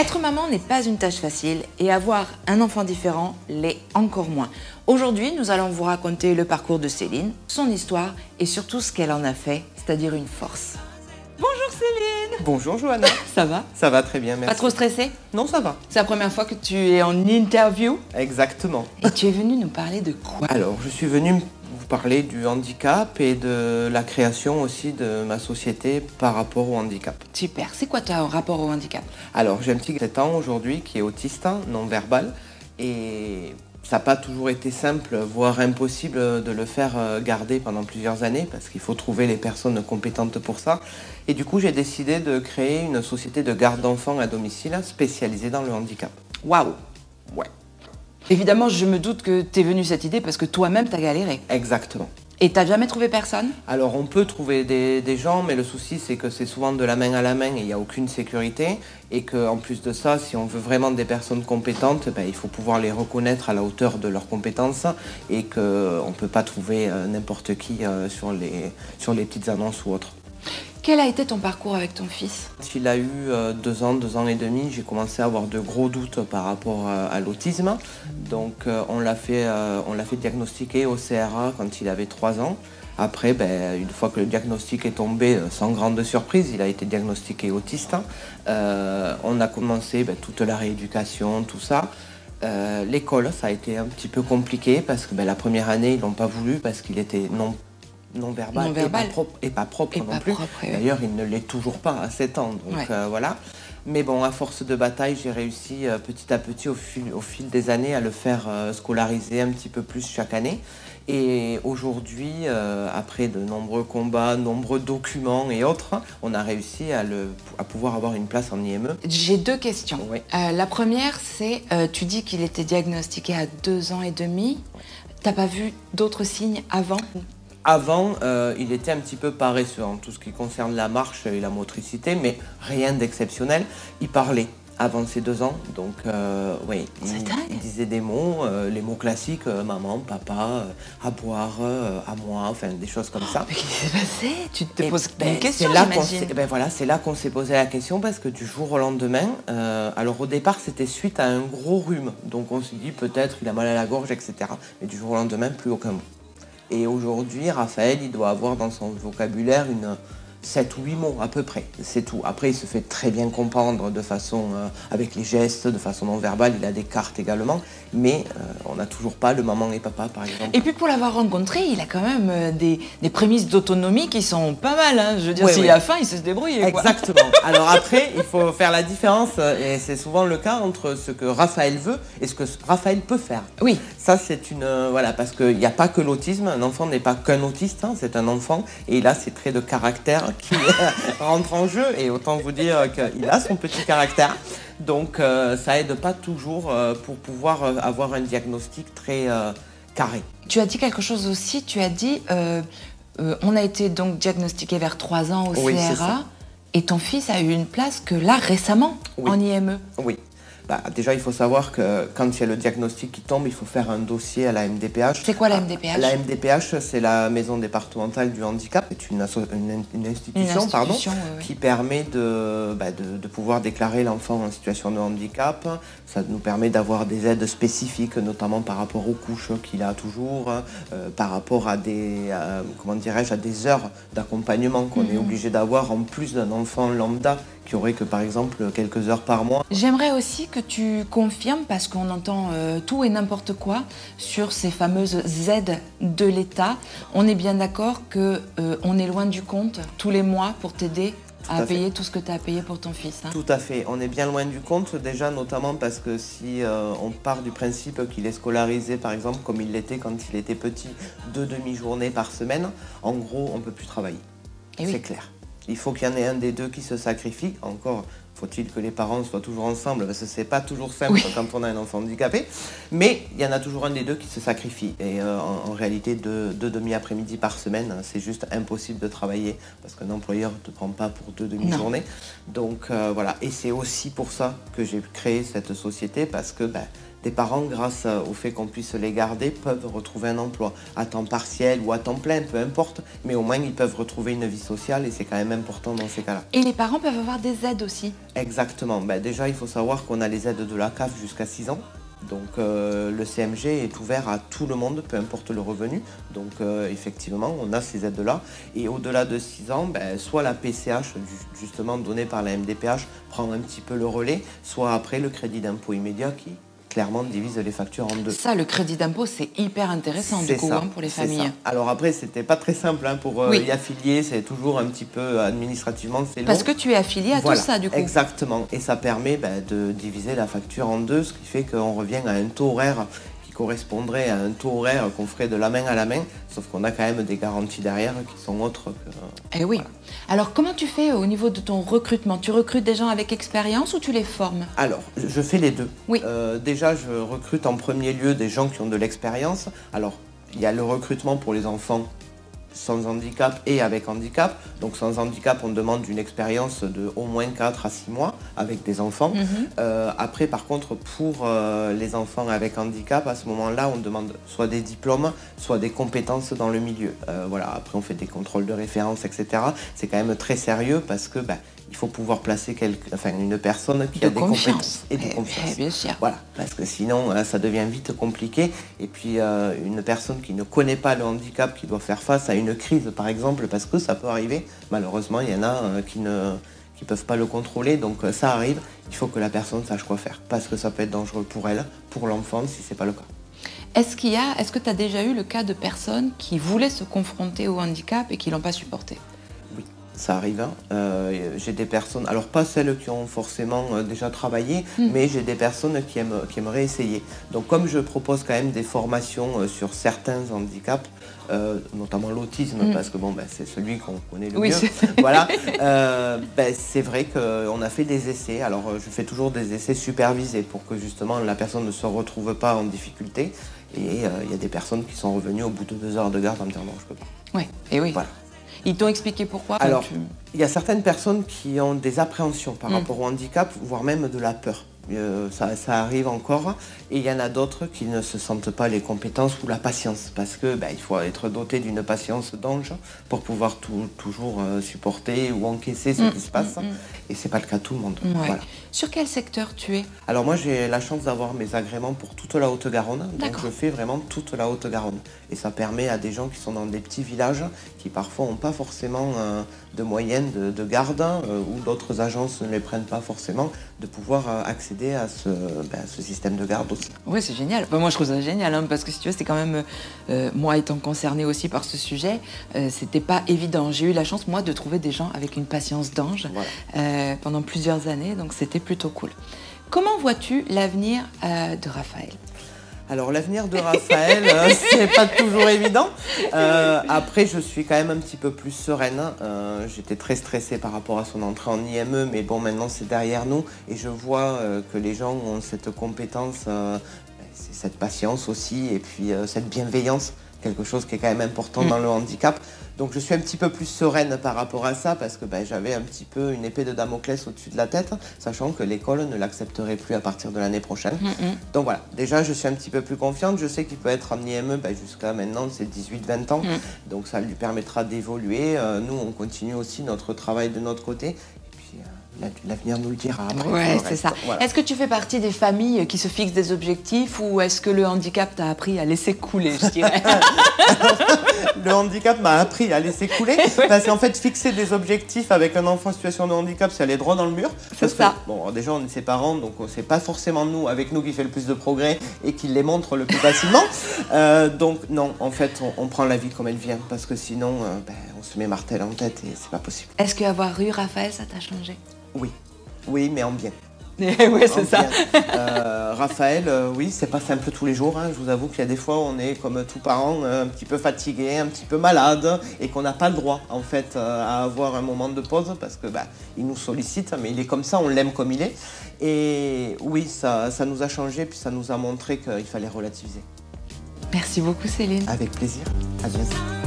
Être maman n'est pas une tâche facile et avoir un enfant différent l'est encore moins. Aujourd'hui, nous allons vous raconter le parcours de Céline, son histoire et surtout ce qu'elle en a fait, c'est-à-dire une force. Bonjour Céline. Bonjour Johanna. Ça va? Ça va très bien, merci. Pas trop stressée? Non, ça va. C'est la première fois que tu es en interview? Exactement. Et tu es venue nous parler de quoi? Alors, je suis venu vous parler du handicap et de la création aussi de ma société par rapport au handicap. Super. C'est quoi ton rapport au handicap? Alors, j'ai un petit de 7 ans aujourd'hui qui est autiste, non-verbal, et ça n'a pas toujours été simple, voire impossible de le faire garder pendant plusieurs années parce qu'il faut trouver les personnes compétentes pour ça. Et du coup, j'ai décidé de créer une société de garde d'enfants à domicile spécialisée dans le handicap. Waouh! Ouais, Évidemment, je me doute que t'es venue cette idée parce que toi-même t'as galéré. exactement. Et t'as jamais trouvé personne? Alors on peut trouver des gens, mais le souci c'est que c'est souvent de la main à la main et il n'y a aucune sécurité. Et qu'en plus de ça, si on veut vraiment des personnes compétentes, il faut pouvoir les reconnaître à la hauteur de leurs compétences et qu'on ne peut pas trouver n'importe qui sur les petites annonces ou autres. Quel a été ton parcours avec ton fils? Quand il a eu 2 ans et demi, j'ai commencé à avoir de gros doutes par rapport à l'autisme. Donc on l'a fait diagnostiquer au CRA quand il avait 3 ans. Après, une fois que le diagnostic est tombé, sans grande surprise, il a été diagnostiqué autiste. On a commencé toute la rééducation, tout ça. L'école, ça a été un petit peu compliqué parce que la première année, ils l'ont pas voulu parce qu'il était non-verbal et pas propre non plus. D'ailleurs, il ne l'est toujours pas à 7 ans. Donc voilà. Mais bon, à force de bataille, j'ai réussi petit à petit au fil des années à le faire scolariser un petit peu plus chaque année. Et aujourd'hui, après de nombreux combats, nombreux documents et autres, on a réussi à pouvoir avoir une place en IME. J'ai 2 questions. Oui. La première, c'est, tu dis qu'il était diagnostiqué à 2 ans et demi. T'as pas vu d'autres signes avant? Avant, il était un petit peu paresseux en tout ce qui concerne la marche et la motricité, mais rien d'exceptionnel. Il parlait avant ses 2 ans, donc oui, il disait des mots, les mots classiques, maman, papa, à boire, à moi, enfin des choses comme ça. Mais qu'est-ce qui s'est passé? Tu te poses une question, j'imagine. Voilà, c'est là qu'on s'est posé la question parce que du jour au lendemain, alors au départ c'était suite à un gros rhume, donc on s'est dit peut-être il a mal à la gorge, etc. Mais du jour au lendemain, plus aucun mot. Et aujourd'hui, Raphaël, il doit avoir dans son vocabulaire 7 ou 8 mots à peu près, c'est tout. Après, il se fait très bien comprendre de façon, avec les gestes, de façon non verbale, il a des cartes également, mais on n'a toujours pas le maman et papa, par exemple. Et puis pour l'avoir rencontré, il a quand même des prémices d'autonomie qui sont pas mal, hein. Je veux dire, s'il a faim, il sait se débrouiller. Exactement. Alors après, il faut faire la différence, et c'est souvent le cas, entre ce que Raphaël veut et ce que Raphaël peut faire. Oui. Ça, c'est voilà, parce qu'il n'y a pas que l'autisme, un enfant n'est pas qu'un autiste, hein, c'est un enfant, et il a ses traits de caractère qui rentrent en jeu, et autant vous dire qu'il a son petit caractère. Donc ça aide pas toujours pour pouvoir avoir un diagnostic très carré. Tu as dit quelque chose aussi, tu as dit, on a été donc diagnostiqué vers 3 ans au CRA, et ton fils a eu une place que là, récemment, en IME. Oui. Déjà, il faut savoir que quand il y a le diagnostic qui tombe, il faut faire un dossier à la MDPH. C'est quoi la MDPH? La MDPH, c'est la Maison départementale du handicap. C'est une institution, qui permet de pouvoir déclarer l'enfant en situation de handicap. Ça nous permet d'avoir des aides spécifiques, notamment par rapport aux couches qu'il a toujours, par rapport à des heures d'accompagnement qu'on est obligé d'avoir en plus d'un enfant lambda qui aurait que par exemple quelques heures par mois. J'aimerais aussi que tu confirmes, parce qu'on entend tout et n'importe quoi sur ces fameuses aides de l'État. On est bien d'accord qu'on est loin du compte tous les mois pour t'aider à payer tout ce que tu as payé pour ton fils, hein. Tout à fait, on est bien loin du compte, déjà notamment parce que si on part du principe qu'il est scolarisé par exemple comme il l'était quand il était petit, 2 demi-journées par semaine, en gros on ne peut plus travailler, c'est clair. Il faut qu'il y en ait un des deux qui se sacrifie. Encore faut-il que les parents soient toujours ensemble, parce que c'est pas toujours simple quand on a un enfant handicapé. Mais il y en a toujours un des deux qui se sacrifie. Et en réalité, 2 demi-après-midi par semaine, c'est juste impossible de travailler, parce qu'un employeur ne te prend pas pour 2 demi-journées. Donc voilà. Et c'est aussi pour ça que j'ai créé cette société, parce que des parents, grâce au fait qu'on puisse les garder, peuvent retrouver un emploi à temps partiel ou à temps plein, peu importe, mais au moins ils peuvent retrouver une vie sociale et c'est quand même important dans ces cas-là. Et les parents peuvent avoir des aides aussi? Exactement. Déjà, il faut savoir qu'on a les aides de la CAF jusqu'à 6 ans. Donc le CMG est ouvert à tout le monde, peu importe le revenu. Donc effectivement, on a ces aides-là. Et au-delà de 6 ans, soit la PCH, justement donnée par la MDPH, prend un petit peu le relais, soit après le crédit d'impôt immédiat qui clairement divise les factures en deux. Ça, le crédit d'impôt, c'est hyper intéressant du coup pour les familles. Ça. Alors après, c'était pas très simple pour y affilier, c'est toujours un petit peu administrativement, c'est long. Parce que tu es affilié à tout ça du coup. Exactement, et ça permet de diviser la facture en deux, ce qui fait qu'on revient à un taux horaire qui correspondrait à un taux horaire qu'on ferait de la main à la main, sauf qu'on a quand même des garanties derrière qui sont autres que... Eh oui. Voilà. Alors comment tu fais au niveau de ton recrutement? Tu recrutes des gens avec expérience ou tu les formes? Alors, je fais les deux. Oui. Déjà, je recrute en premier lieu des gens qui ont de l'expérience. Alors, il y a le recrutement pour les enfants sans handicap et avec handicap. Donc sans handicap, on demande une expérience de au moins 4 à 6 mois avec des enfants. Après, par contre, pour les enfants avec handicap, à ce moment-là, on demande soit des diplômes, soit des compétences dans le milieu. Voilà. Après, on fait des contrôles de référence, etc. C'est quand même très sérieux parce que il faut pouvoir placer une personne qui a des compétences et de confiance. Bien sûr. Voilà, parce que sinon, ça devient vite compliqué. Et puis, une personne qui ne connaît pas le handicap, qui doit faire face à une crise, par exemple, parce que ça peut arriver. Malheureusement, il y en a qui ne peuvent pas le contrôler, donc ça arrive. Il faut que la personne sache quoi faire, parce que ça peut être dangereux pour elle, pour l'enfant, si c'est pas le cas. Est-ce que tu as déjà eu le cas de personnes qui voulaient se confronter au handicap et qui l'ont pas supporté? Oui. Ça arrive, hein. J'ai des personnes, alors pas celles qui ont forcément déjà travaillé, mais j'ai des personnes qui aimeraient essayer. Donc comme je propose quand même des formations sur certains handicaps, notamment l'autisme, parce que c'est celui qu'on connaît le mieux. Voilà, c'est vrai qu'on a fait des essais. Alors je fais toujours des essais supervisés pour que justement la personne ne se retrouve pas en difficulté. Et il y a des personnes qui sont revenues au bout de 2 heures de garde en me disant non, je peux pas. Oui, et oui. Voilà. Ils t'ont expliqué pourquoi? Alors, il y a certaines personnes qui ont des appréhensions par rapport au handicap, voire même de la peur. Ça arrive encore. Et il y en a d'autres qui ne se sentent pas les compétences ou la patience. Parce que il faut être doté d'une patience d'ange pour pouvoir toujours supporter ou encaisser ce qui se passe. Et c'est pas le cas de tout le monde. Ouais. Voilà. Sur quel secteur tu es? Alors moi j'ai la chance d'avoir mes agréments pour toute la Haute-Garonne. Donc je fais vraiment toute la Haute-Garonne. Et ça permet à des gens qui sont dans des petits villages, qui parfois n'ont pas forcément de moyens de garde, ou d'autres agences ne les prennent pas forcément, de pouvoir accéder à ce système de garde aussi. Oui, c'est génial. Moi je trouve ça génial, hein, parce que si tu veux, c'est quand même, moi étant concernée aussi par ce sujet, c'était pas évident. J'ai eu la chance, moi, de trouver des gens avec une patience d'ange pendant plusieurs années, donc c'était plutôt cool. Comment vois-tu l'avenir de Raphaël? Alors l'avenir de Raphaël, c'est pas toujours évident. Après, je suis quand même un petit peu plus sereine. J'étais très stressée par rapport à son entrée en IME, mais bon, maintenant c'est derrière nous. Et je vois que les gens ont cette compétence, cette patience aussi, et puis cette bienveillance, quelque chose qui est quand même important dans le handicap. Donc je suis un petit peu plus sereine par rapport à ça, parce que j'avais un petit peu une épée de Damoclès au-dessus de la tête, sachant que l'école ne l'accepterait plus à partir de l'année prochaine. Donc voilà, déjà je suis un petit peu plus confiante. Je sais qu'il peut être en IME jusqu'à maintenant, c'est 18-20 ans, donc ça lui permettra d'évoluer. Nous, on continue aussi notre travail de notre côté. L'avenir nous le dira après. Ouais, c'est ça. Voilà. Est-ce que tu fais partie des familles qui se fixent des objectifs, ou est-ce que le handicap t'a appris à laisser couler, je dirais? Le handicap m'a appris à laisser couler, parce qu'en fait, fixer des objectifs avec un enfant en situation de handicap, c'est aller droit dans le mur. C'est ça. Bon, déjà, on est ses parents, donc c'est pas forcément avec nous qui fait le plus de progrès et qui les montre le plus facilement. Donc non, en fait, on prend la vie comme elle vient, parce que sinon, on se met martel en tête et c'est pas possible. Est-ce qu'avoir eu Raphaël, ça t'a changé? Oui, mais en bien. Oui, c'est ça. Raphaël, oui, c'est pas simple tous les jours. Je vous avoue qu'il y a des fois où on est, comme tout parent, un petit peu fatigué, un petit peu malade, et qu'on n'a pas le droit, en fait, à avoir un moment de pause, parce que il nous sollicite, mais il est comme ça, on l'aime comme il est. Et oui, ça nous a changé, puis ça nous a montré qu'il fallait relativiser. Merci beaucoup, Céline. Avec plaisir. À bientôt.